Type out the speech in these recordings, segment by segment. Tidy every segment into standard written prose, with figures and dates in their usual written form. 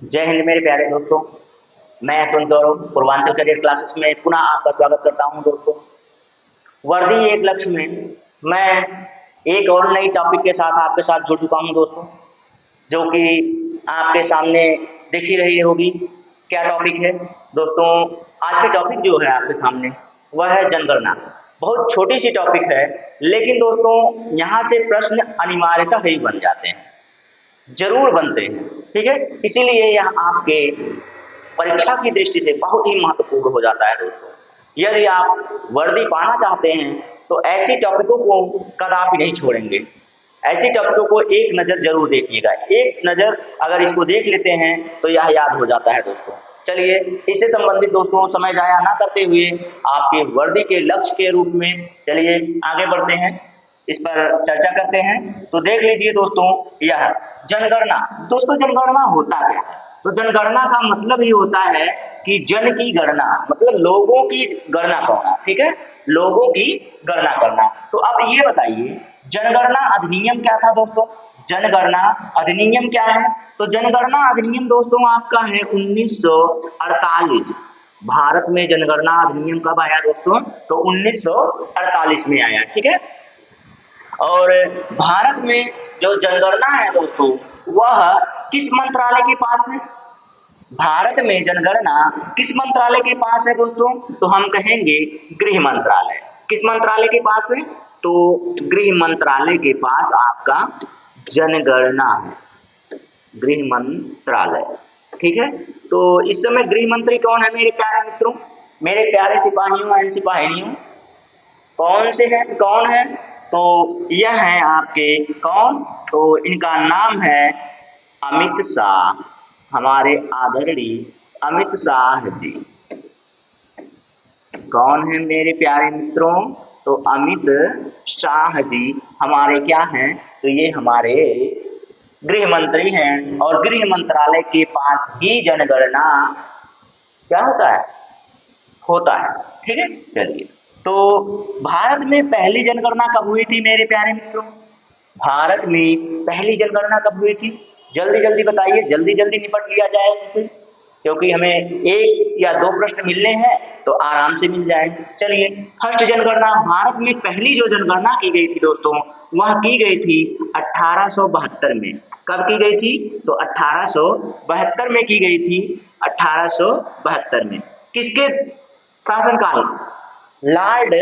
जय हिंद मेरे प्यारे दोस्तों। मैं यशवंत गौरव पूर्वांचल करियर क्लासेस में पुनः आपका स्वागत करता हूं दोस्तों। वर्दी एक लक्ष्य में मैं एक और नई टॉपिक के साथ आपके साथ जुड़ चुका हूं दोस्तों, जो कि आपके सामने दिख ही रही होगी। क्या टॉपिक है दोस्तों? आज की टॉपिक जो है आपके सामने वह है जनगणना। बहुत छोटी सी टॉपिक है, लेकिन दोस्तों यहाँ से प्रश्न अनिवार्यतः ही बन जाते हैं, जरूर बनते हैं। ठीक है, इसीलिए यह आपके परीक्षा की दृष्टि से बहुत ही महत्वपूर्ण हो जाता है दोस्तों। यदि आप वर्दी पाना चाहते हैं तो ऐसी टॉपिकों को कदापि नहीं छोड़ेंगे। ऐसी टॉपिकों को एक नजर जरूर देखिएगा। एक नजर अगर इसको देख लेते हैं तो यह याद हो जाता है दोस्तों। चलिए, इससे संबंधित दोस्तों समय जाया ना करते हुए आपके वर्दी के लक्ष्य के रूप में चलिए आगे बढ़ते हैं, इस पर चर्चा करते हैं। तो देख लीजिए दोस्तों, यह जनगणना। दोस्तों जनगणना होता क्या है? तो जनगणना का मतलब ही होता है कि जन की गणना, मतलब लोगों की गणना करना। ठीक है, लोगों की गणना करना। तो अब ये बताइए, जनगणना अधिनियम क्या था दोस्तों? जनगणना अधिनियम क्या है? तो जनगणना अधिनियम दोस्तों आपका है 1948। भारत में जनगणना अधिनियम कब आया दोस्तों? तो 1948 में आया। ठीक है, और भारत में जो जनगणना है दोस्तों वह किस मंत्रालय के पास है? भारत में जनगणना किस मंत्रालय के पास है दोस्तों? तो हम कहेंगे गृह मंत्रालय। किस मंत्रालय के पास है? तो गृह मंत्रालय के पास आपका जनगणना है, गृह मंत्रालय। ठीक है, तो इस समय गृह मंत्री कौन है मेरे प्यारे मित्रों, मेरे प्यारे सिपाहियों एंड सिपाहिनियों? कौन से हैं, कौन है? तो यह है आपके कौन? तो इनका नाम है अमित शाह, हमारे आदरणीय अमित शाह जी। कौन है मेरे प्यारे मित्रों? तो अमित शाह जी हमारे क्या हैं? तो ये हमारे गृह मंत्री हैं, और गृह मंत्रालय के पास ही जनगणना क्या होता है? होता है। ठीक है, चलिए, तो भारत में पहली जनगणना कब हुई थी मेरे प्यारे मित्रों? भारत में पहली जनगणना कब हुई थी? जल्दी जल्दी बताइए, जल्दी जल्दी निपट लिया जाए इनसे, क्योंकि हमें एक या दो प्रश्न मिलने हैं तो आराम से मिल जाए। चलिए, फर्स्ट जनगणना, भारत में पहली जो जनगणना की गई थी दोस्तों वह की गई थी 1872 में। कब की गई थी? तो 1872 में की गई थी, 1872 में। किसके शासनकाल? लॉर्ड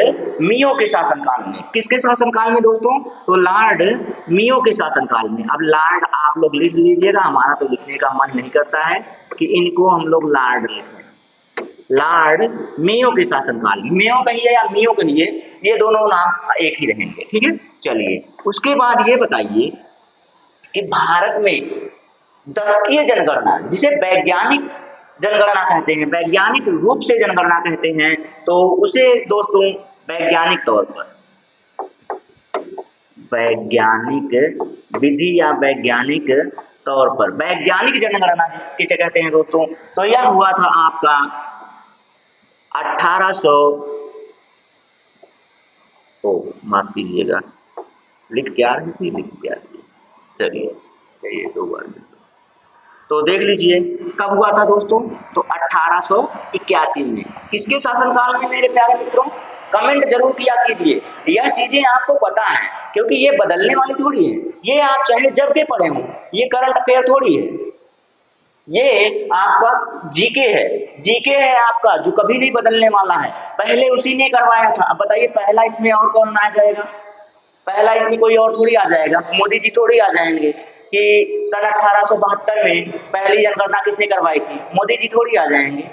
मियो के शासनकाल में। किसके शासनकाल में दोस्तों? तो लॉर्ड मियो के शासनकाल में। अब लॉर्ड आप लोग लिख लीजिएगा, हमारा तो लिखने का मन नहीं करता है कि इनको हम लोग लॉर्ड लिखें। लॉर्ड मियो के शासनकाल में, मियो कहिए या मियो कहिए, ये दोनों नाम एक ही रहेंगे। ठीक है, चलिए, उसके बाद ये बताइए कि भारत में दशकीय जनगणना, जिसे वैज्ञानिक जनगणना कहते हैं, वैज्ञानिक रूप से जनगणना कहते हैं, तो उसे दोस्तों वैज्ञानिक तौर पर, वैज्ञानिक विधि या वैज्ञानिक तौर पर वैज्ञानिक जनगणना किसे कहते हैं दोस्तों? तो यह हुआ था आपका 1800, ओ माफ कीजिएगा, लिख क्या रही थी, लिख क्या रही। चलिए ये दो बार तो देख लीजिए कब हुआ था दोस्तों? तो 1881 में। किसके शासनकाल में मेरे प्यारे मित्रों? कमेंट जरूर किया कीजिए, यह चीजें आपको पता है, क्योंकि ये बदलने वाली थोड़ी है। ये आप चाहे जब के पढ़े हो, ये करंट अफेयर थोड़ी है, ये आपका जीके है। जीके है आपका, जो कभी नहीं बदलने वाला है। पहले उसी ने करवाया था। अब बताइए, पहला इसमें और कौन आ जाएगा? पहला इसमें कोई और थोड़ी आ जाएगा, मोदी जी थोड़ी आ जाएंगे कि सन 1872 में पहली जनगणना किसने करवाई थी? मोदी जी थोड़ी आ जाएंगे।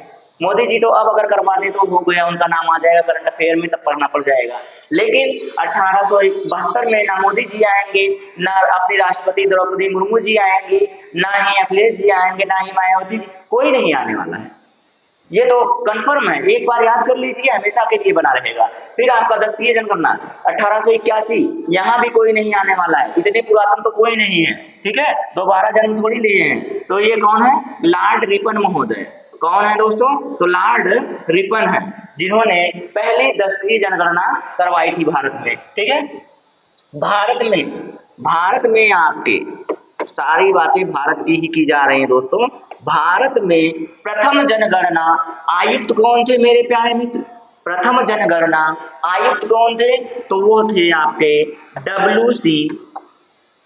मोदी जी तो अब अगर करवाते तो हो गया, उनका नाम आ जाएगा करंट अफेयर में, तब पढ़ना पड़ जाएगा। लेकिन 1872 में ना मोदी जी आएंगे, ना अपनी राष्ट्रपति द्रौपदी मुर्मू जी आएंगे, ना ही अखिलेश जी आएंगे, ना ही मायावती जी, कोई नहीं आने वाला है। ये तो कंफर्म है, एक बार याद कर लीजिए, हमेशा के लिए बना रहेगा। फिर आपका दशकीय जनगणना 1881, यहाँ भी कोई नहीं आने वाला है, इतने पुरातन तो कोई नहीं है। ठीक है, दोबारा जन्म थोड़ी लिए हैं। तो ये कौन है? लॉर्ड रिपन महोदय। कौन है दोस्तों? तो लॉर्ड रिपन है, जिन्होंने पहली दशकीय जनगणना करवाई थी भारत में। ठीक है, भारत में आपके सारी बातें भारत की ही की जा रही हैं दोस्तों। भारत में प्रथम जनगणना आयुक्त कौन थे मेरे प्यारे मित्र? प्रथम जनगणना आयुक्त कौन थे? तो वो थे आपके WC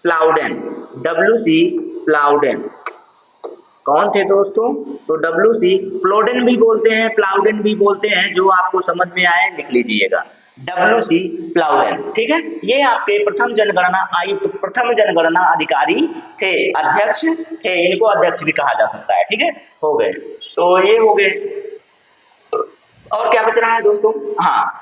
प्लाउडेन। WC प्लाउडेन कौन थे दोस्तों? तो WC प्लोडेन भी बोलते हैं, प्लाउडेन भी बोलते हैं, जो आपको समझ में आए लिख लीजिएगा। WC प्लाउडेन, ठीक है। ये आपके प्रथम जनगणना आयुक्त, प्रथम जनगणना अधिकारी थे, अध्यक्ष थे, इनको अध्यक्ष भी कहा जा सकता है, ठीक है। हो गए, तो ये हो गए। और क्या बच रहा है दोस्तों? हाँ,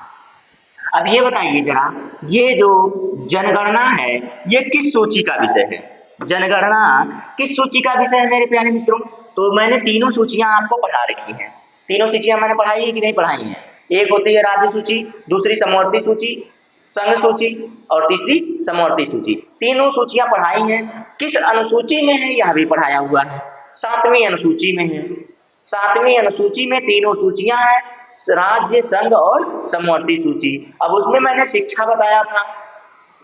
अब ये बताइए जरा, ये जो जनगणना है ये किस सूची का विषय है? जनगणना किस सूची का विषय है मेरे प्यारे मित्रों? तो मैंने तीनों सूचियां आपको पढ़ा रखी हैं। तीनों सूचियां मैंने पढ़ाई है कि नहीं पढ़ाई हैं? एक होती है राज्य सूची, दूसरी समवर्ती सूची, संघ सूची, और तीसरी समवर्ती सूची। तीनों सूचियां पढ़ाई हैं। किस अनुसूची में है यह भी पढ़ाया हुआ है। 7वीं अनुसूची में है। 7वीं अनुसूची में तीनों सूचियां हैं, राज्य, संघ और समवर्ती सूची। अब उसमें मैंने शिक्षा बताया था,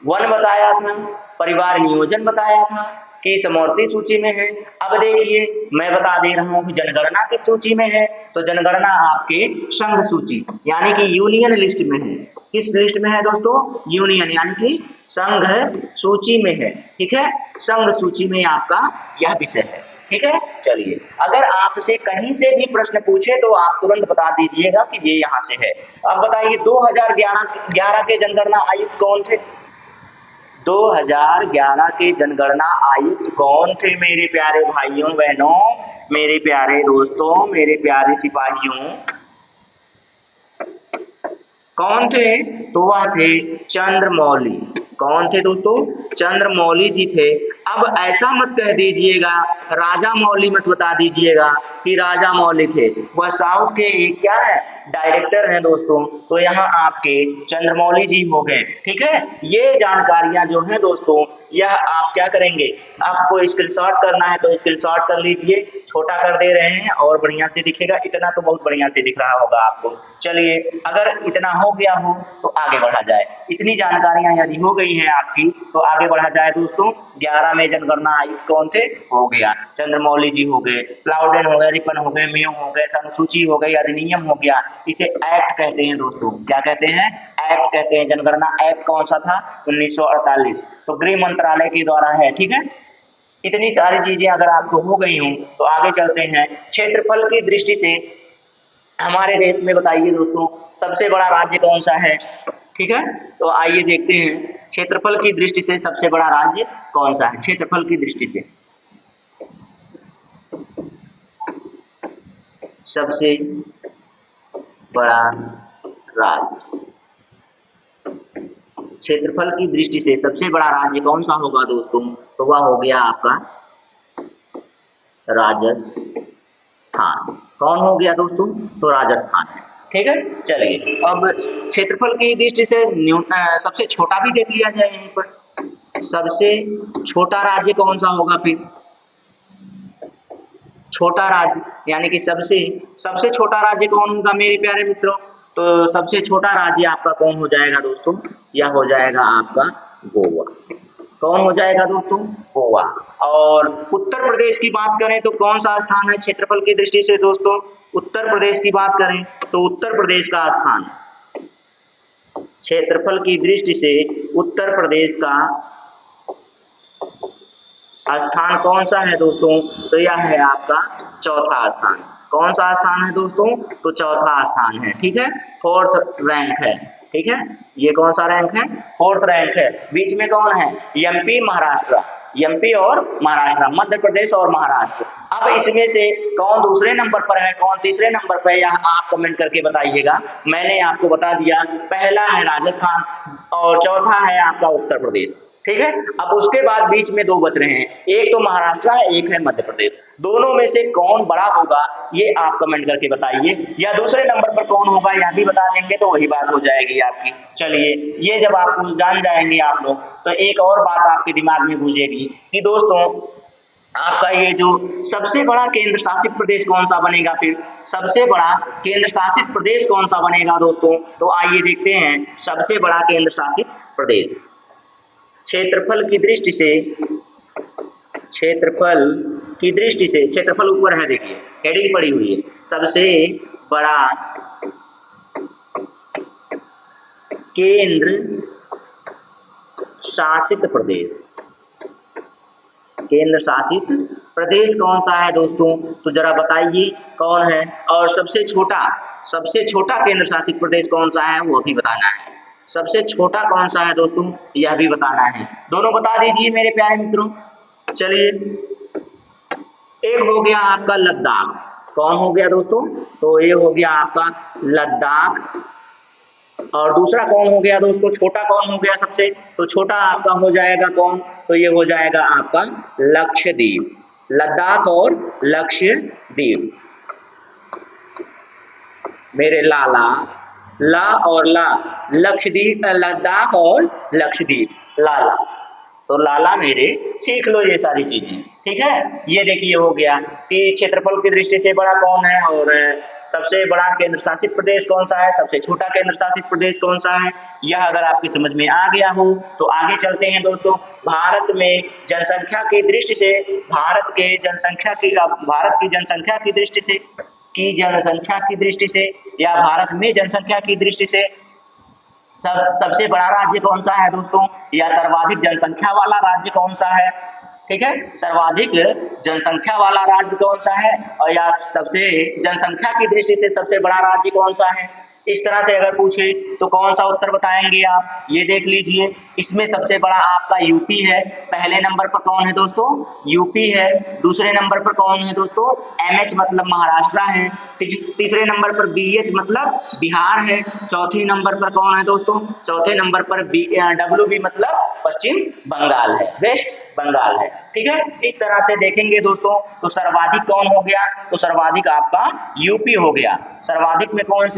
वन बताया था, परिवार नियोजन बताया था कि समवर्ती सूची में है। अब देखिए मैं बता दे रहा हूं कि जनगणना किस सूची में है। तो जनगणना आपके संघ सूची यानी कि यूनियन लिस्ट में है। किस लिस्ट में है दोस्तों? यूनियन यानी कि संघ सूची में है, ठीक है। संघ सूची में आपका यह विषय है, ठीक है। चलिए, अगर आपसे कहीं से भी प्रश्न पूछे तो आप तुरंत बता दीजिएगा कि ये यहाँ से है। अब बताइए 2011 के जनगणना आयुक्त कौन थे? 2011 के जनगणना आयुक्त कौन थे मेरे प्यारे भाइयों बहनों, मेरे प्यारे दोस्तों, मेरे प्यारे सिपाहियों? कौन थे? तो वह थे चंद्रमौली। कौन थे दोस्तों? चंद्रमौली जी थे। अब ऐसा मत कह दीजिएगा, राजा मौली मत बता दीजिएगा कि राजा मौली थे। वह साउथ के एक क्या है? डायरेक्टर हैं दोस्तों। तो यहाँ आपके चंद्रमौली जी हो गए, ठीक है। ये जानकारियां जो हैं दोस्तों, यह आप क्या करेंगे, आपको स्क्रीनशॉट करना है तो स्क्रीनशॉट कर लीजिए। छोटा कर दे रहे हैं और बढ़िया से दिखेगा, इतना तो बहुत बढ़िया से दिख रहा होगा आपको। चलिए, अगर इतना हो गया हो तो आगे बढ़ा जाए। इतनी जानकारियां यदि हो गई हैं आपकी तो आगे बढ़ा जाए दोस्तों। 11 में जनगणना आयुक्त कौन थे? हो गया, चंद्रमौली जी हो गए, प्लाउडेन हो गए, रिपन हो गए, मेयो हो गए, संसूची हो गई, अधिनियम हो गया। इसे एक्ट कहते हैं दोस्तों। क्या कहते हैं? एक्ट कहते हैं। जनगणना एक्ट कौन सा था? 1948। तो गृह मंत्रालय के द्वारा है, ठीक है। इतनी सारी चीजें अगर आपको हो गई हूं तो आगे चलते हैं। क्षेत्रफल की दृष्टि से हमारे देश में बताइए दोस्तों, सबसे बड़ा राज्य कौन सा है? ठीक है, तो आइए देखते हैं क्षेत्रफल की दृष्टि से सबसे बड़ा राज्य कौन सा है। क्षेत्रफल की दृष्टि से सबसे बड़ा राज्य, क्षेत्रफल की दृष्टि से सबसे बड़ा राज्य कौन सा होगा दोस्तों? तो वह हो गया आपका राजस्थान। कौन हो गया दोस्तों? तो राजस्थान है, ठीक है। चलिए, अब क्षेत्रफल की दृष्टि से सबसे छोटा भी देख लिया जाए। यहीं पर सबसे छोटा राज्य कौन सा होगा? फिर छोटा राज्य यानी कि सबसे छोटा राज्य कौन होगा मेरे प्यारे मित्रों? तो सबसे छोटा राज्य आपका कौन हो जाएगा दोस्तों? यह हो जाएगा आपका गोवा। कौन हो जाएगा दोस्तों? गोवा। और उत्तर प्रदेश की बात करें तो कौन सा स्थान है क्षेत्रफल की दृष्टि से दोस्तों? उत्तर प्रदेश की बात करें तो उत्तर प्रदेश का स्थान, क्षेत्रफल की दृष्टि से उत्तर प्रदेश का स्थान कौन सा है दोस्तों? तो यह है आपका चौथा स्थान। कौन सा स्थान है दोस्तों? तो चौथा स्थान है, ठीक है। 4th रैंक है, ठीक है। ये कौन सा रैंक है? 4th रैंक है। बीच में कौन है? एमपी, महाराष्ट्र। एमपी और महाराष्ट्र, मध्य प्रदेश और महाराष्ट्र। अब इसमें से कौन दूसरे नंबर पर है, कौन तीसरे नंबर पर है, यह आप कमेंट करके बताइएगा। मैंने आपको बता दिया, पहला है राजस्थान और चौथा है आपका उत्तर प्रदेश, ठीक है। अब उसके बाद बीच में दो बच रहे हैं, एक तो महाराष्ट्र है, एक है मध्य प्रदेश। दोनों में से कौन बड़ा होगा ये आप कमेंट करके बताइए, या दूसरे नंबर पर कौन होगा यह भी बता देंगे तो वही बात हो जाएगी आपकी। चलिए, ये जब आप जान जाएंगे आप लोग तो एक और बात आपके दिमाग में गूंजेगी कि दोस्तों आपका ये जो सबसे बड़ा केंद्र शासित प्रदेश कौन सा बनेगा? फिर सबसे बड़ा केंद्र शासित प्रदेश कौन सा बनेगा दोस्तों? तो आइए देखते हैं सबसे बड़ा केंद्र शासित प्रदेश। क्षेत्रफल की दृष्टि से क्षेत्रफल की दृष्टि से, क्षेत्रफल ऊपर है देखिए, हेडिंग पड़ी हुई है, सबसे बड़ा केंद्र शासित प्रदेश, केंद्र शासित प्रदेश कौन सा है दोस्तों? तो जरा बताइए कौन है। और सबसे छोटा केंद्र शासित प्रदेश कौन सा है वो भी बताना है। सबसे छोटा कौन सा है दोस्तों यह भी बताना है। दोनों बता दीजिए मेरे प्यारे मित्रों। चलिए, एक हो गया आपका लद्दाख। कौन हो गया दोस्तों? तो ये हो गया आपका लद्दाख। और दूसरा कौन हो गया दोस्तों? छोटा कौन हो गया सबसे? तो छोटा आपका हो जाएगा कौन? तो ये हो जाएगा आपका लक्षद्वीप। लद्दाख और लक्षद्वीप। मेरे लाला, ला और ला, लक्षद्वीप, लद्दाख और लक्षद्वीप, लाला। तो लाला मेरे सीख लो ये सारी चीजें, ठीक है। ये देखिए हो गया कि क्षेत्रफल की दृष्टि से बड़ा कौन है, और सबसे बड़ा केंद्र शासित प्रदेश कौन सा है, सबसे छोटा केंद्र शासित प्रदेश कौन सा है। यह अगर आपकी समझ में आ गया हो तो आगे चलते हैं दोस्तों। भारत में जनसंख्या की दृष्टि से, भारत की जनसंख्या की दृष्टि से, या भारत में जनसंख्या की दृष्टि से सबसे बड़ा राज्य कौन सा है दोस्तों, या सर्वाधिक जनसंख्या वाला राज्य कौन सा है, ठीक है। सर्वाधिक जनसंख्या वाला राज्य कौन सा है, और या सबसे जनसंख्या की दृष्टि से सबसे बड़ा राज्य कौन सा है। इस तरह से अगर पूछे तो कौन सा उत्तर बताएंगे आप? ये देख लीजिए, इसमें सबसे बड़ा आपका यूपी है। पहले नंबर पर कौन है दोस्तों? यूपी है। दूसरे नंबर पर कौन है दोस्तों? एमएच मतलब महाराष्ट्र है। तीसरे नंबर पर बीएच मतलब बिहार है। चौथे नंबर पर कौन है दोस्तों? चौथे नंबर पर डब्ल्यूबी मतलब पश्चिम बंगाल है, वेस्ट बंगाल है, ठीक है। इस तरह से देखेंगे दोस्तों तो सर्वाधिक कौन हो गया? तो सर्वाधिक आपका यूपी हो गया। सर्वाधिक में कौन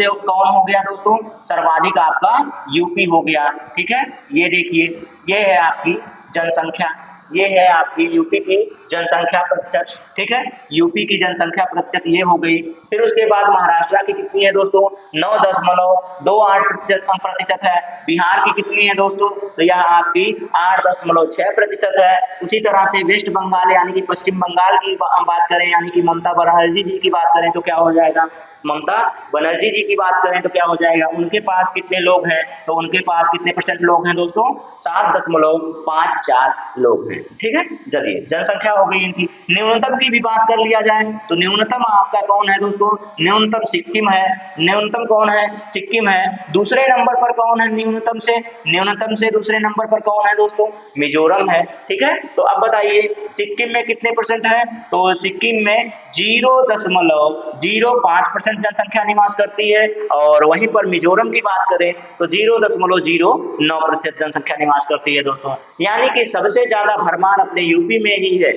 हो गया दोस्तों? सर्वाधिक आपका यूपी हो गया, ठीक है। ये देखिए, ये है आपकी जनसंख्या, ये है आपकी यूपी की जनसंख्या प्रतिशत, ठीक है। यूपी की जनसंख्या प्रतिशत ये हो गई। फिर उसके बाद महाराष्ट्र की कितनी है दोस्तों? 9.28% है। बिहार की कितनी है दोस्तों? तो यह आपकी 8.6% है। उसी तरह से वेस्ट बंगाल यानी कि पश्चिम बंगाल की बात करें, यानी कि ममता बनर्जी जी की बात करें तो क्या हो जाएगा? ममता बनर्जी जी की बात करें तो क्या हो जाएगा? उनके पास कितने लोग हैं? तो उनके पास कितने % लोग हैं दोस्तों? 7.54 लोग हैं, ठीक है। चलिए, जनसंख्या हो गई इनकी। न्यूनतम की भी बात कर लिया जाए तो न्यूनतम आपका कौन है दोस्तों? न्यूनतम सिक्किम है। न्यूनतम कौन है? सिक्किम है। दूसरे नंबर पर कौन है न्यूनतम से दूसरे नंबर पर कौन है दोस्तों? मिजोरम है, ठीक है। तो अब बताइए सिक्किम में कितने % है? तो सिक्किम में 0.05% जनसंख्या निवास करती है, और वहीं पर मिजोरम की बात करें तो 0.09% जनसंख्या निवास करती है दोस्तों। यानी कि सबसे ज्यादा भरमार अपने यूपी में ही है।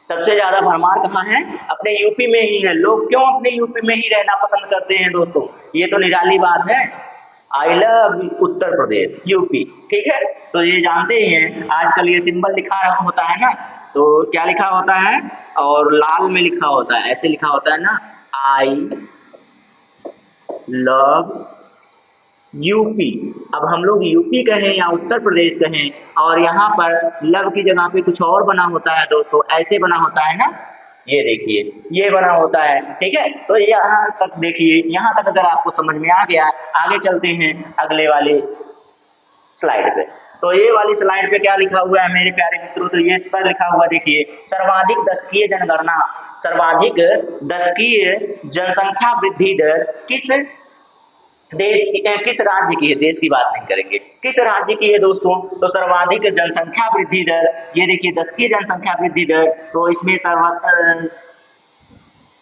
सबसे ज्यादा भरमार कहाँ है? अपने यूपी में ही है। लोग क्यों अपने यूपी में ही रहना पसंद करते हैं दोस्तों? ये तो निराली बात है। I love Uttar Pradesh, UP, ठीक है। तो ये जानते ही हैं, आजकल ये सिंबल लिखा होता है ना, तो क्या लिखा होता है? और लाल में लिखा होता है, ऐसे लिखा होता है ना, आई लव यूपी। अब हम लोग यूपी कहें या उत्तर प्रदेश कहें, और यहाँ पर लव की जगह पे कुछ और बना होता है दोस्तों, ऐसे बना होता है ना, ये देखिए, ये बना होता है, ठीक है। तो यहाँ तक देखिए, यहाँ तक अगर आपको समझ में आ गया, आगे चलते हैं अगले वाले स्लाइड पे। तो ये वाली स्लाइड पे क्या लिखा हुआ है मेरे प्यारे मित्रों? तो ये इस पर लिखा हुआ देखिए, सर्वाधिक दशकीय जनगणना, सर्वाधिक दशकीय जनसंख्या वृद्धि दर किस राज्य की है? देश की बात नहीं करेंगे, किस राज्य की है दोस्तों? तो सर्वाधिक जनसंख्या वृद्धि दर, ये देखिए दशकीय जनसंख्या वृद्धि दर, तो इसमें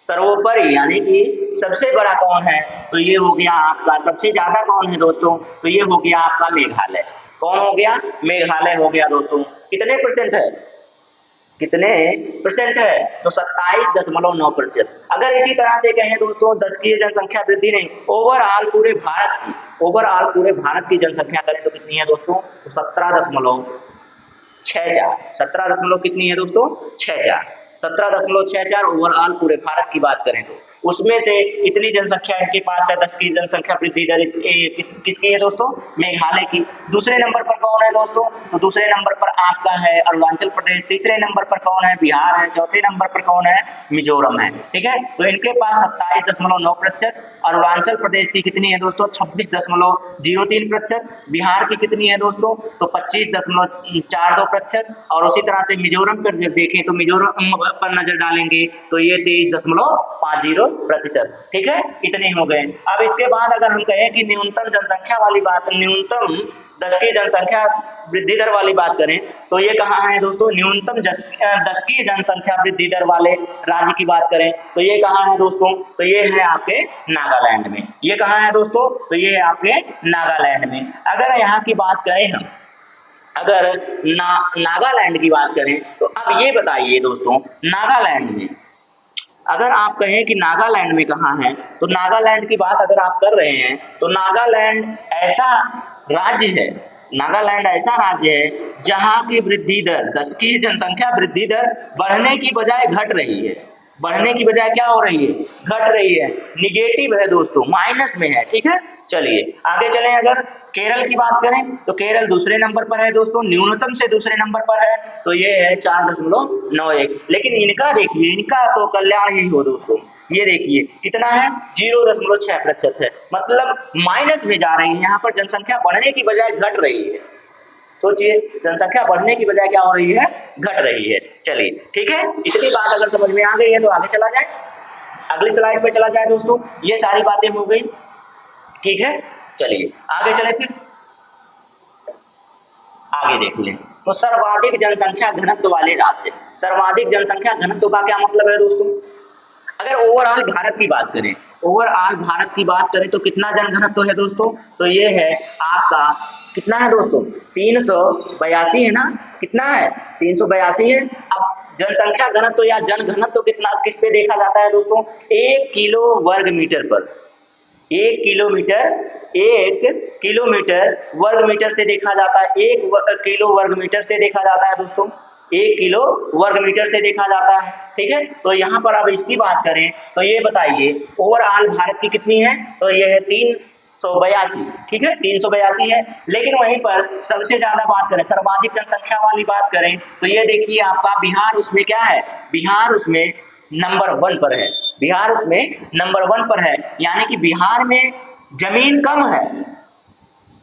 सर्वोपरि यानी कि सबसे बड़ा कौन है? तो ये हो गया आपका, सबसे ज्यादा कौन है दोस्तों? तो ये हो गया आपका मेघालय। कौन हो गया? मेघालय हो गया दोस्तों। कितने % है? कितने % है? तो 27.9%। अगर इसी तरह से कहें दोस्तों, दशकीय जनसंख्या वृद्धि नहीं, ओवरऑल पूरे भारत की जनसंख्या करें तो कितनी है दोस्तों? तो 17.64 कितनी है दोस्तों? 64, 17.64 ओवरऑल पूरे भारत की बात करें तो। उसमें से इतनी जनसंख्या इनके पास है, 10 की जनसंख्या वृद्धि दर किसकी है दोस्तों? मेघालय की। दूसरे नंबर पर कौन है दोस्तों? तो दूसरे नंबर पर आपका है अरुणाचल प्रदेश। तीसरे नंबर पर कौन है? बिहार है। चौथे नंबर पर कौन है? मिजोरम है। ठीक है, तो इनके पास 27.9%। अरुणाचल प्रदेश की कितनी है दोस्तों? 26.03%। बिहार की कितनी है दोस्तों? तो 25.42%। और उसी तरह से मिजोरम पर जब देखें तो मिजोरम पर नजर डालेंगे तो ये 23.50%। ठीक है, इतने हो गए। अब इसके बाद अगर हम कहें कि न्यूनतम जनसंख्या वाली बात, न्यूनतम 10 की जनसंख्या वृद्धि दर वाली बात करें तो ये कहाँ है दोस्तों? न्यूनतम 10 की जनसंख्या वृद्धि दर वाले राज्य की बात करें तो ये कहाँ है दोस्तों? तो ये है आपके नागालैंड में। ये कहाँ है दोस्तों? तो ये है आपके नागालैंड में। अगर यहाँ की बात करें हम, अगर नागालैंड की बात करें तो अब ये बताइए दोस्तों, नागालैंड में अगर आप कहें कि नागालैंड में कहाँ है, तो नागालैंड की बात अगर आप कर रहे हैं तो नागालैंड ऐसा राज्य है, नागालैंड ऐसा राज्य है जहाँ की वृद्धि दर, 10 की जनसंख्या वृद्धि दर बढ़ने की बजाय घट रही है। बढ़ने की बजाय क्या हो रही है? घट रही है, निगेटिव है दोस्तों, माइनस में है। ठीक है, चलिए आगे चलें। अगर केरल की बात करें तो केरल दूसरे नंबर पर है दोस्तों, न्यूनतम से दूसरे नंबर पर है, तो ये है 4.91। लेकिन इनका देखिए, इनका तो कल्याण ही हो दोस्तों। ये देखिए कितना है? 0.6% है, मतलब माइनस में जा रही है। यहाँ पर जनसंख्या बढ़ने की बजाय घट रही है। सोचिए, जनसंख्या बढ़ने की बजाय क्या हो रही है? घट रही है। चलिए ठीक है, इतनी बात अगर समझ में आ गई है तो आगे चला जाए, अगली स्लाइड पे चला जाए दोस्तों। ये सारी बातें हो गई। ठीक है, चलिए आगे चले, फिर आगे देख लें। तो सर्वाधिक जनसंख्या घनत्व वाले राज्य, सर्वाधिक जनसंख्या घनत्व का क्या मतलब है दोस्तों? अगर ओवरऑल भारत की बात करें, ओवरऑल भारत की बात करें तो कितना जनघनत्व है दोस्तों? तो ये है आपका, कितना है दोस्तों? 382 है ना? कितना है? 382 है। अब जनसंख्या घनत्व या जन घनत्व कितना किस पे देखा जाता है दोस्तों? 1 किलो वर्ग मीटर पर। 1 किलोमीटर वर्ग मीटर से देखा जाता है। 1 किलो वर्ग मीटर से देखा जाता है दोस्तों, 1 किलो वर्ग मीटर से देखा जाता है। ठीक है, तो यहाँ पर अब इसकी बात करें तो ये बताइए ओवरऑल भारत की कितनी है? तो ये है 382। ठीक है, 382 है। लेकिन वहीं पर सबसे ज्यादा बात करें, सर्वाधिक जनसंख्या वाली बात करें तो ये देखिए आपका बिहार उसमें क्या है? बिहार उसमें नंबर 1 पर है। बिहार उसमें नंबर 1 पर है, यानी कि बिहार में जमीन कम है,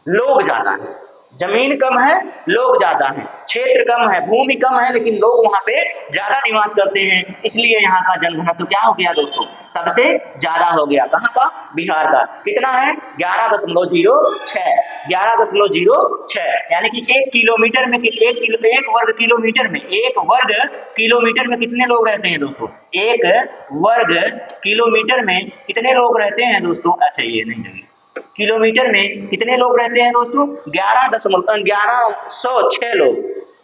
लोग ज्यादा है। जमीन कम है, लोग ज्यादा हैं, क्षेत्र कम है, भूमि कम है, लेकिन लोग वहां पे ज्यादा निवास करते हैं, इसलिए यहाँ का जनघनत्व क्या हो गया दोस्तों? सबसे ज्यादा हो गया। कहाँ का? बिहार का। कितना है? 11.06। 11.06, यानी कि 1 किलोमीटर में, 1 वर्ग किलोमीटर में, 1 वर्ग किलोमीटर में कितने लोग रहते हैं दोस्तों? 1 वर्ग किलोमीटर में कितने लोग रहते हैं दोस्तों? अच्छा ये नहीं लगी, किलोमीटर में कितने लोग रहते हैं दोस्तों? 1106 लोग।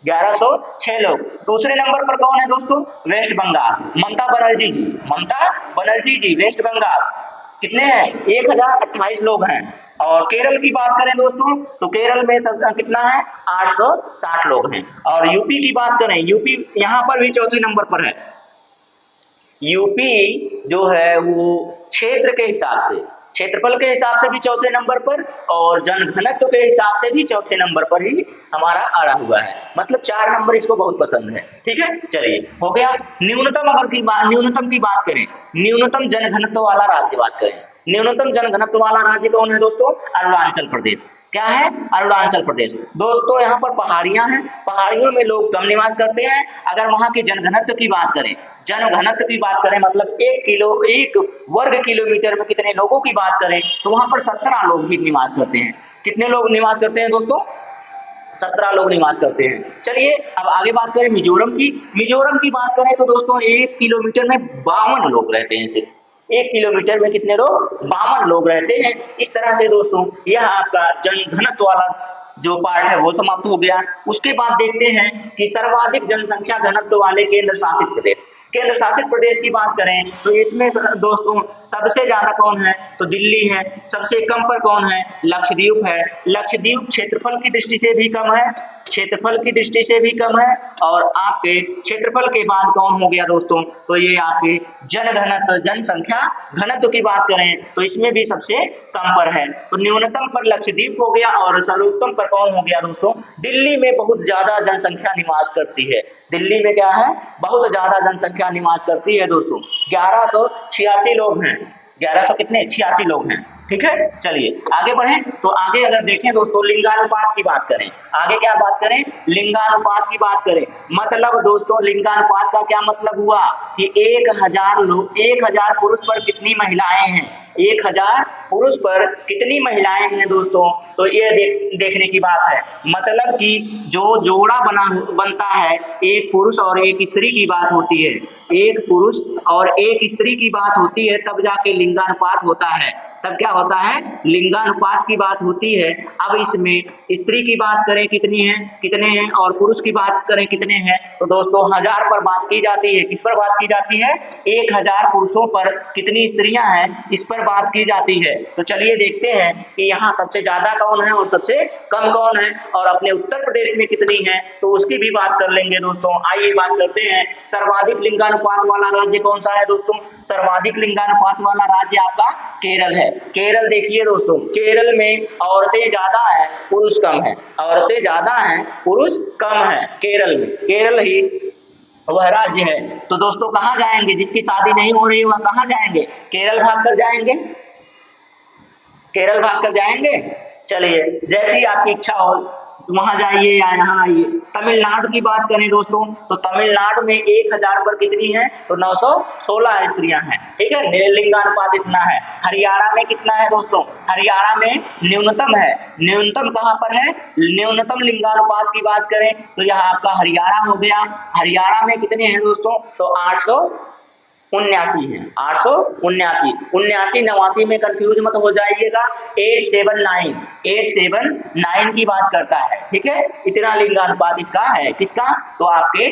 1106 लोग। दूसरे नंबर पर कौन है दोस्तों? वेस्ट बंगाल, ममता बनर्जी जी। ममता बनर्जी जी, वेस्ट बंगाल। कितने हैं? 1028 लोग हैं। और केरल की बात करें दोस्तों तो केरल में कितना है? 860 लोग हैं। और यूपी की बात करें, यूपी यहाँ पर भी चौथे नंबर पर है। यूपी जो है वो क्षेत्र के हिसाब से, क्षेत्रफल के हिसाब से भी चौथे नंबर पर, और जनघनत्व के हिसाब से भी चौथे नंबर पर ही हमारा आड़ा हुआ है। मतलब 4 नंबर इसको बहुत पसंद है। ठीक है, चलिए हो गया। न्यूनतम न्यूनतम की बात करें, न्यूनतम जनघनत्व वाला राज्य बात करें, न्यूनतम जनघनत्व वाला राज्य कौन है दोस्तों? अरुणाचल प्रदेश। क्या है? अरुणाचल प्रदेश। दोस्तों यहाँ पर पहाड़ियां हैं, पहाड़ियों में लोग कम निवास करते हैं। अगर वहां के जनघनत्व की बात करें, जनघनत्व की बात करें मतलब 1 वर्ग किलोमीटर में कितने लोगों की बात करें तो वहां पर 17 लोग भी निवास करते हैं। कितने लोग निवास करते हैं दोस्तों? 17 लोग निवास करते हैं। चलिए अब आगे बात करें मिजोरम की। मिजोरम की बात करें तो दोस्तों 1 किलोमीटर में 52 लोग रहते हैं। सिर्फ 1 किलोमीटर में कितने लोग? 52 लोग रहते हैं। इस तरह से दोस्तों यह आपका जनघनत्व वाला जो पार्ट है वो समाप्त हो गया। उसके बाद देखते हैं कि सर्वाधिक जनसंख्या घनत्व वाले केंद्र शासित प्रदेश। केंद्र शासित प्रदेश की बात करें तो इसमें दोस्तों सबसे ज्यादा कौन है, तो दिल्ली है। सबसे कम पर कौन है, लक्षद्वीप है। लक्षद्वीप क्षेत्रफल की दृष्टि से भी कम है, क्षेत्रफल की दृष्टि से भी कम है। और आपके क्षेत्रफल के बाद कौन हो गया दोस्तों, तो ये आपके जनघनत्व, जनसंख्या घनत्व की बात करें तो इसमें भी सबसे कम पर है। तो न्यूनतम पर लक्षद्वीप हो गया और सर्वोत्तम पर कौन हो गया दोस्तों, दिल्ली में बहुत ज्यादा जनसंख्या निवास करती है। दिल्ली में क्या है, बहुत ज्यादा जनसंख्या निवास करती है दोस्तों। 1186 लोग हैं, 1100 कितने 86 लोग हैं। ठीक है, चलिए आगे बढ़ें। तो आगे अगर देखें दोस्तों लिंगानुपात की बात करें, आगे क्या बात करें, लिंगानुपात की बात करें। मतलब दोस्तों लिंगानुपात का क्या मतलब हुआ कि 1000 लोग, 1000 पुरुष पर कितनी महिलाएं हैं, 1000 पुरुष पर कितनी महिलाएं हैं दोस्तों। तो ये देखने की बात है। मतलब कि जो जोड़ा बनता है, एक पुरुष और एक स्त्री की बात होती है, एक पुरुष और एक स्त्री की बात होती है, तब जाके लिंगानुपात होता है। तब क्या होता है, लिंगानुपात की बात होती है। अब इसमें स्त्री की बात करें कितनी है, कितने हैं, और पुरुष की बात करें कितने हैं, तो दोस्तों 1000 पर बात की जाती है। किस पर बात की जाती है, 1000 पुरुषों पर कितनी स्त्रियां हैं, इस पर बात की जाती है। तो चलिए देखते हैं कि यहाँ सबसे ज्यादा कौन है और सबसे कम कौन है, और अपने उत्तर प्रदेश में कितनी है तो उसकी भी बात कर लेंगे दोस्तों। आइए बात करते हैं, सर्वाधिक लिंगानुपात वाला राज्य कौन सा है दोस्तों, सर्वाधिक लिंगानुपात वाला राज्य आपका केरल है। केरल देखिए दोस्तों, केरल में औरतें ज्यादा है, पुरुष कम है, औरतें ज्यादा हैं, पुरुष कम है। केरल में, केरल ही वह राज्य है। तो दोस्तों कहाँ जाएंगे, जिसकी शादी नहीं हो रही वह कहाँ जाएंगे, केरल भाग कर जाएंगे, केरल भाग कर जाएंगे। चलिए जैसी आपकी इच्छा हो वहां जाइए या यहाँ आइए। तमिलनाडु की बात करें दोस्तों तो तमिलनाडु में 1000 पर कितनी है, तो 916 स्त्रियां हैं। ठीक है, लिंगानुपात इतना है। हरियाणा में कितना है दोस्तों, हरियाणा में न्यूनतम है। न्यूनतम कहाँ पर है, न्यूनतम लिंगानुपात की बात करें तो यह आपका हरियाणा हो गया। हरियाणा में कितने हैं दोस्तों, तो 879 है, 879, 79 89 में कंफ्यूज मत हो जाइएगा। 879, 879 की बात करता है। ठीक है, इतना लिंगानुपात इसका है, किसका, तो आपके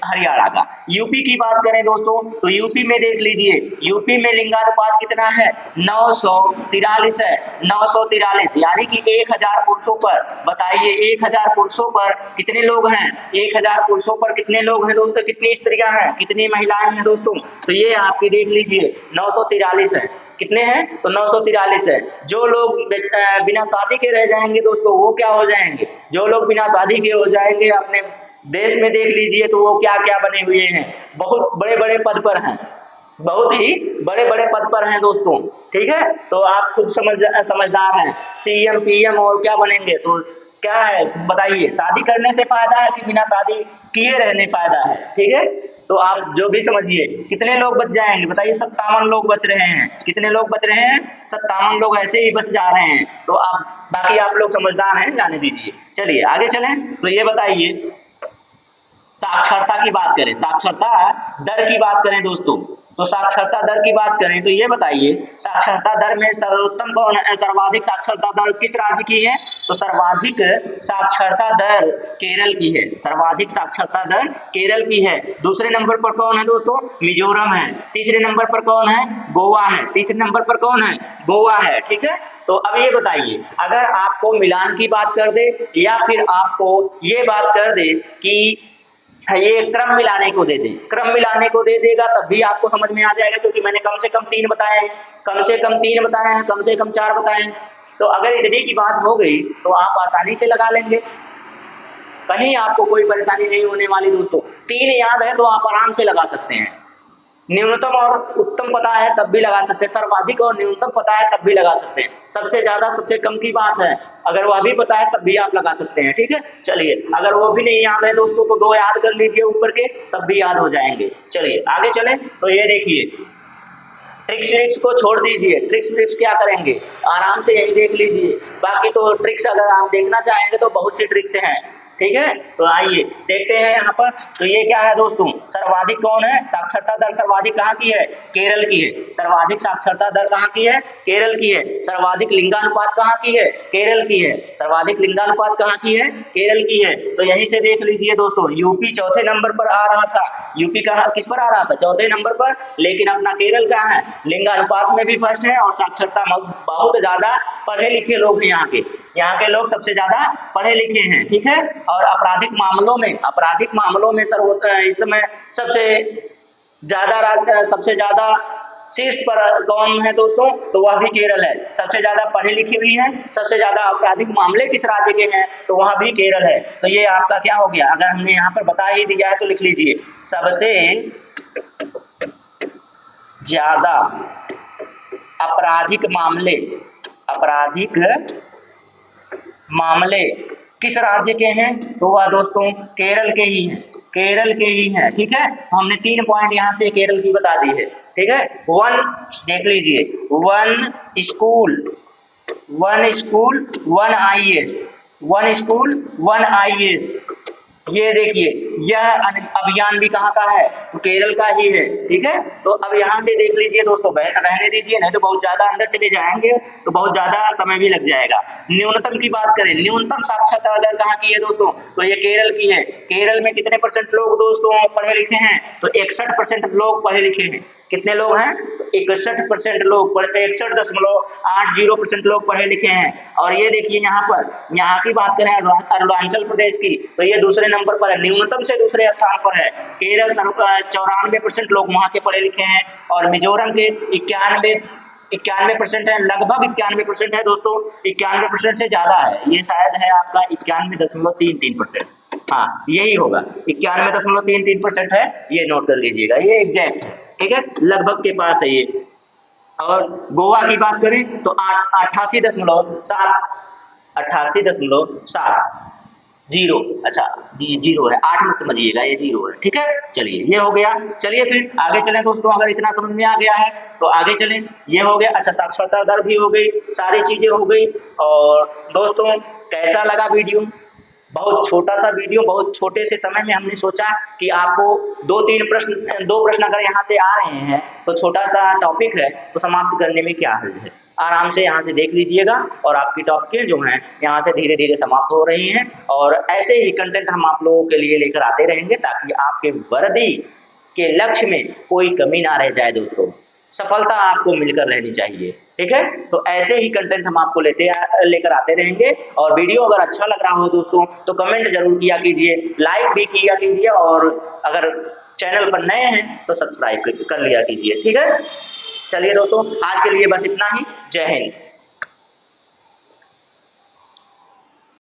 हरियाणा का। यूपी की बात करें दोस्तों तो यूपी में देख लीजिए, यूपी में लिंगानुपात कितना है, 943 है, 943, यानी कि 1000 पुरुषों पर, बताइए 1000 पुरुषों पर कितने लोग हैं, 1000 पुरुषों पर कितने लोग हैं दोस्तों, कितनी स्त्रियां हैं, कितनी महिलाएं हैं दोस्तों, तो ये आपकी देख लीजिए 943 है। कितने हैं, तो 943 है। जो लोग बिना शादी के रह जाएंगे दोस्तों वो क्या हो जाएंगे, जो लोग बिना शादी के हो जाएंगे अपने देश में देख लीजिए तो वो क्या क्या बने हुए हैं, बहुत बड़े बड़े पद पर हैं, बहुत ही बड़े बड़े पद पर हैं दोस्तों। ठीक है, तो आप खुद समझदार हैं, सीएम पीएम और क्या बनेंगे, तो क्या है बताइए, शादी करने से फायदा है कि बिना शादी किए रहने फायदा है। ठीक है, तो आप जो भी समझिए। कितने लोग बच जाएंगे बताइए, 57 लोग बच रहे हैं। कितने लोग बच रहे हैं, 57 लोग ऐसे ही बच जा रहे हैं। तो आप बाकी आप लोग समझदार हैं, जाने दीजिए। चलिए आगे चलें, तो ये बताइए साक्षरता की बात करें, साक्षरता दर की बात करें दोस्तों, तो साक्षरता दर की बात करें तो ये बताइए साक्षरता दर में सर्वोत्तम कौन है, सर्वाधिक साक्षरता दर किस राज्य की है, तो सर्वाधिक साक्षरता दर केरल की है, सर्वाधिक साक्षरता दर केरल की है। दूसरे नंबर पर कौन है दोस्तों, मिजोरम है। तीसरे नंबर पर कौन है, गोवा है। तीसरे नंबर पर कौन है, गोवा है। ठीक है, तो अब ये बताइए अगर आपको मिलान की बात कर दे या फिर आपको ये बात कर दे कि ये क्रम मिलाने को दे दे, क्रम मिलाने को दे देगा तब भी आपको समझ में आ जाएगा, क्योंकि मैंने कम से कम 3 बताए हैं, कम से कम 3 बताए हैं, कम से कम 4 बताए हैं। तो अगर इतनी की बात हो गई तो आप आसानी से लगा लेंगे, कहीं आपको कोई परेशानी नहीं होने वाली दोस्तों। 3 याद है तो आप आराम से लगा सकते हैं। न्यूनतम और उत्तम पता है तब भी लगा सकते हैं, सर्वाधिक और न्यूनतम पता है तब भी लगा सकते हैं, सबसे ज्यादा सबसे कम की बात है अगर वह भी पता है तब भी आप लगा सकते हैं। ठीक है, चलिए अगर वो भी नहीं याद है दोस्तों तो 2 याद कर लीजिए ऊपर के, तब भी याद हो जाएंगे। चलिए आगे चले, तो ये देखिए ट्रिक्स व्रिक्स को छोड़ दीजिए, ट्रिक्स व्रिक्स क्या करेंगे आराम से यही देख लीजिए। बाकी तो ट्रिक्स अगर आप देखना चाहेंगे तो बहुत सी ट्रिक्स हैं, ठीक है। तो आइए देखते हैं यहाँ पर। तो ये क्या है दोस्तों, सर्वाधिक कौन है, साक्षरता दर सर्वाधिक कहाँ की है, केरल की है। सर्वाधिक साक्षरता दर कहाँ की है, केरल की है। सर्वाधिक लिंगानुपात कहाँ की है, केरल की है। सर्वाधिक लिंगानुपात कहाँ की है, केरल की है। तो यहीं से देख लीजिए दोस्तों, यूपी चौथे नंबर पर आ रहा था। यूपी कहाँ किस पर आ रहा था, चौथे नंबर पर, लेकिन अपना केरल कहाँ है, लिंगानुपात में भी फर्स्ट है और साक्षरता बहुत ज्यादा पढ़े लिखे लोग हैं यहाँ के लोग सबसे ज्यादा पढ़े लिखे हैं, ठीक है। और आपराधिक मामलों में सर इस समय सबसे ज्यादा शीर्ष पर कौन है दोस्तों, तो वह भी केरल है। सबसे ज्यादा पढ़े लिखे भी हैं, सबसे ज्यादा आपराधिक मामले किस राज्य के हैं, तो वह भी केरल है। तो ये आपका क्या हो गया, अगर हमने यहाँ पर बता ही दिया है तो लिख लीजिए, सबसे ज्यादा आपराधिक मामले किस राज्य के हैं, तो वह दोस्तों केरल के ही हैं, ठीक है। हमने 3 पॉइंट यहाँ से केरल की बता दी है, ठीक है। देख लीजिए, वन स्कूल वन आईएएस, ये देखिए यह अभियान भी कहाँ का है, तो केरल का ही है, ठीक है। तो अब यहाँ से देख लीजिए दोस्तों, रहने दीजिए, नहीं तो बहुत ज्यादा अंदर चले जाएंगे तो बहुत ज्यादा समय भी लग जाएगा। न्यूनतम की बात करें, न्यूनतम साक्षरता दर कहाँ की है दोस्तों, तो ये केरल की है। केरल में कितने % लोग दोस्तों पढ़े लिखे हैं, तो 61% लोग पढ़े लिखे हैं। कितने लोग हैं, 61% लोग, 61.80% लोग पढ़े लिखे हैं। और ये देखिए यहाँ की बात करें अरुणाचल प्रदेश की, तो ये दूसरे नंबर पर है, न्यूनतम से दूसरे स्थान पर है। केरल 94% लोग वहाँ के पढ़े लिखे हैं और मिजोरम के 91% है, लगभग 91% है दोस्तों, 91% से ज्यादा है, ये शायद है आपका 91.33%। हाँ यही होगा, 91.33% है, ये नोट कर लीजिएगा, ये एग्जैक्ट है, ठीक है, लगभग के पास है ये। और गोवा की बात करें तो 88.7 जीरो, अच्छा जीरो है, 8 मत समझिएगा, ये जीरो है, ठीक है। चलिए ये हो गया, चलिए फिर आगे चलें दोस्तों, अगर इतना समझ में आ गया है तो आगे चलें। ये हो गया, अच्छा साक्षरता दर भी हो गई, सारी चीजें हो गई। और दोस्तों कैसा लगा वीडियो, बहुत छोटा सा वीडियो, बहुत छोटे से समय में हमने सोचा कि आपको दो प्रश्न अगर यहाँ से आ रहे हैं तो छोटा सा टॉपिक है तो समाप्त करने में क्या हर्ज है। आराम से यहाँ से देख लीजिएगा और आपकी टॉपिक जो हैं यहाँ से धीरे धीरे समाप्त हो रही हैं। और ऐसे ही कंटेंट हम आप लोगों के लिए लेकर आते रहेंगे ताकि आपके वर्दी के लक्ष्य में कोई कमी ना रह जाए दोस्तों, सफलता आपको मिलकर रहनी चाहिए, ठीक है। तो ऐसे ही कंटेंट हम आपको लेकर आते रहेंगे। और वीडियो अगर अच्छा लग रहा हो दोस्तों तो कमेंट जरूर किया कीजिए, लाइक भी किया कीजिए, और अगर चैनल पर नए हैं तो सब्सक्राइब कर लिया कीजिए, ठीक है। चलिए दोस्तों आज के लिए बस इतना ही, जय हिंद।